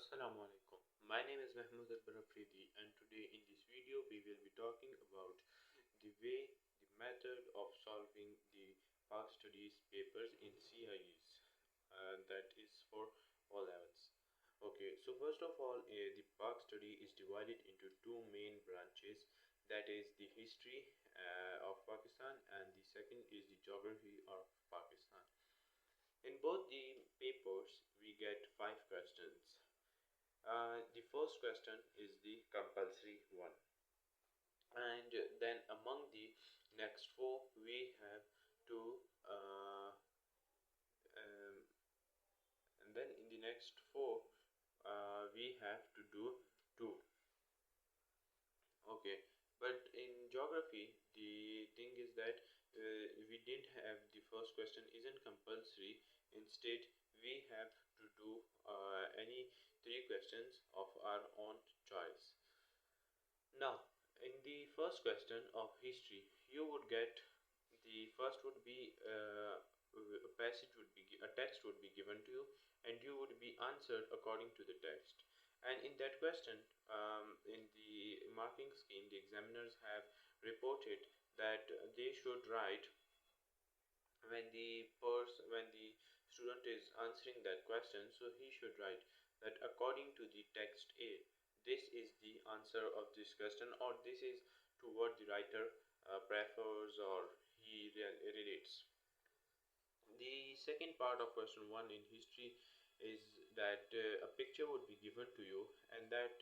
Assalamu alaikum. My name is Mahmoud al-Barafridi, and today in this video we will be talking about the method of solving the Park Studies papers in CIEs, that is for all levels. Okay, so first of all, the Park study is divided into two main branches, that is the history of Pakistan, and the second is the geography of Pakistan. In both the papers, we get 5 questions. The first question is the compulsory one, and then among the next four we have to um, and then in the next four we have to do two. Okay, but in geography the thing is that we didn't have the first question isn't compulsory. Instead, we have to do any three questions of our own choice. Now, in the first question of history, you would get the first would be a passage would be a text would be given to you, and you would be answered according to the text. And in that question, in the marking scheme, the examiners have reported that they should write when the student is answering that question, so he should write that according to the text A, this is the answer of this question, or this is to what the writer prefers or he relates. The second part of question 1 in history is that a picture would be given to you, and that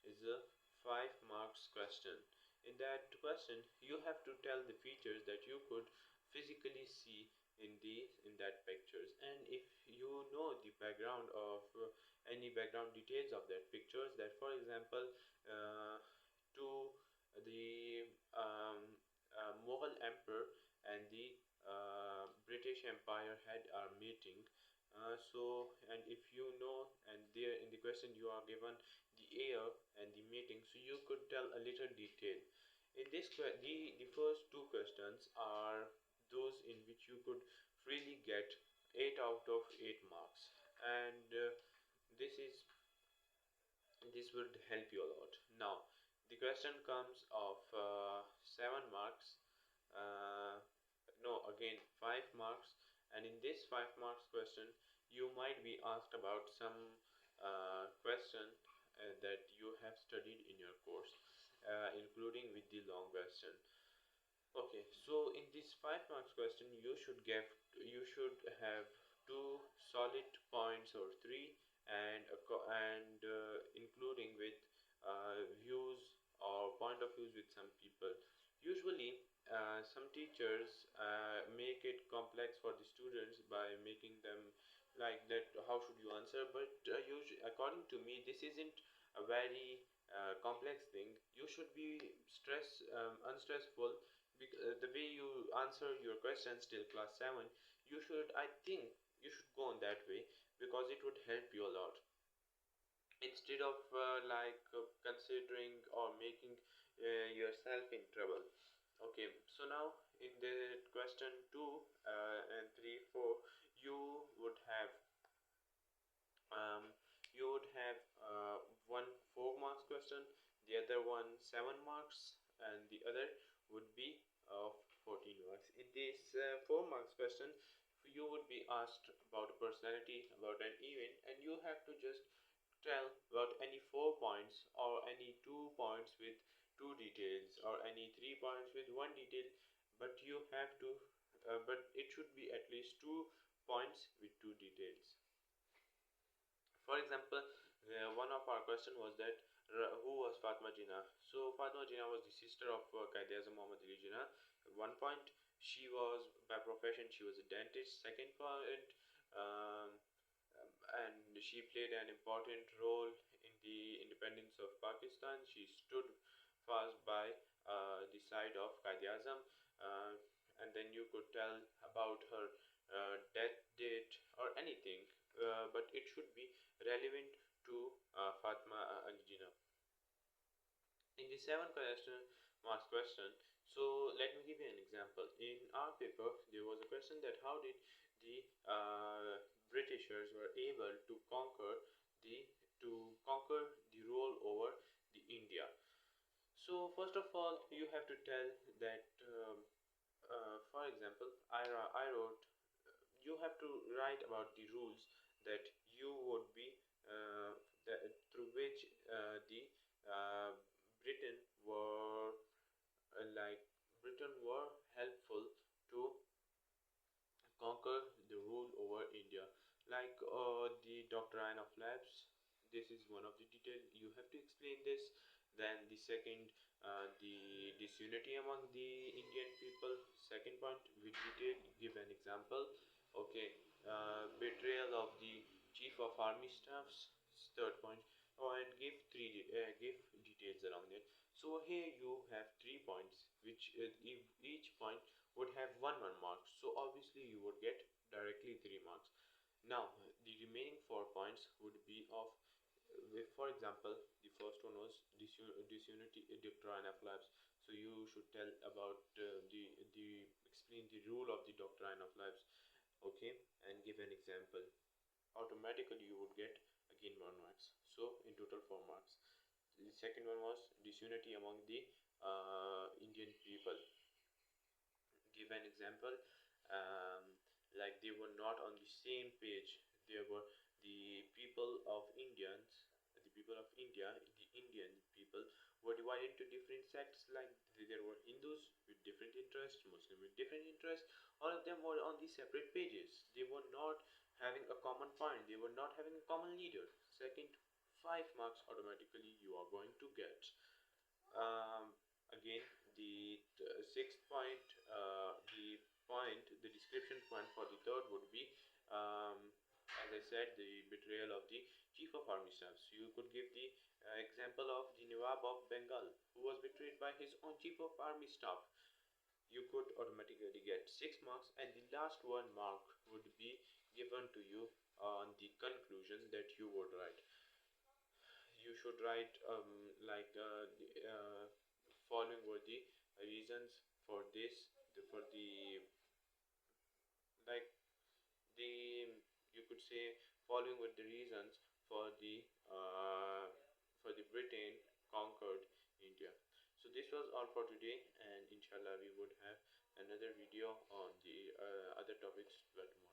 is a 5 marks question. In that question, you have to tell the features that you could physically see in that pictures, and if you know the background of any background details of that pictures, that for example to the Mughal Emperor and the British Empire had a meeting. And if you know, and there in the question you are given the year and the meeting, so you could tell a little detail. In this, the first two questions are those in which you could freely get 8 out of 8 marks, and this is this would help you a lot. Now, the question comes of 7 marks. Uh, no, again 5 marks, and in this 5 marks question, you might be asked about some question that you have studied in your course, including with the long question. Okay, so in this 5 marks question, you should have two solid points or three, and including with views or point of views with some people. Usually, some teachers make it complex for the students by making them like that. How should you answer? But usually, according to me, this isn't a very complex thing. You should be unstressful, the way you answer your questions till class 7. I think you should go on that way, because it would help you a lot, instead of considering or making yourself in trouble. Okay, so now in the question 2 and 3 4, you would have um, one 4 marks question, the other one 7 marks, and the other would be of 14 marks. In this 4 marks question, you would be asked about a personality, about an event, and you have to just tell about any 4 points, or any 2 points with 2 details, or any 3 points with 1 detail, but you have to but it should be at least 2 points with 2 details. For example, one of our question was that who was Fatma Jinnah? So Fatma Jinnah was the sister of Quaid-e-Azam Muhammad Ali Jinnah. At one point, she was by profession she was a dentist. Second point, um, and she played an important role in the independence of Pakistan. She stood fast by the side of Quaid-e-Azam, and then you could tell about her death date or anything, but it should be relevant to Fatma Ali Jinnah. In the 7th marks question, so let me give you an example. In our paper, there was a question that how did the Britishers were able to conquer the to write about the rules that you would be through which the uh, Britain were like Britain were helpful to conquer the rule over India. Like the doctrine of lapse, this is one of the detail you have to explain this. Then the second, the disunity among the Indian people. Second point, with detail, give an example. Okay, betrayal of the chief of army staffs. Third point, oh, and give details along that. So here you have 3 points, which if each point would have one mark, so obviously you would get directly 3 marks. Now the remaining 4 points would be of for example, the first one was disunity doctrine of lapse. So you should tell about the explain the rule of the doctrine of lapse. Okay, and give an example. Automatically you would get again 1 marks, so in total 4 marks. The second one was disunity among the Indian people. Give an example. um, like they were not on the same page. There were the people of Indians, the people of India, the Indian people were divided into different sects. Like there were Hindus with different interests, Muslim with different interests. All of them were on the separate pages. They were not having a common point. They were not having a common leader. Second, 5 marks automatically you are going to get. um, Again, the sixth point, the description point for the third would be, um, as I said, the betrayal of the chief of army staffs. You could give the example of the Nawab of Bengal, who was betrayed by his own chief of army staff. You could automatically get 6 marks, and the last 1 mark would be given to you on the conclusion that you would write. You should write following were the reasons for this, for the like the you could say following with the reasons for the Britain conquered India. So this was all for today, and inshallah we would have another video on the other topics but more.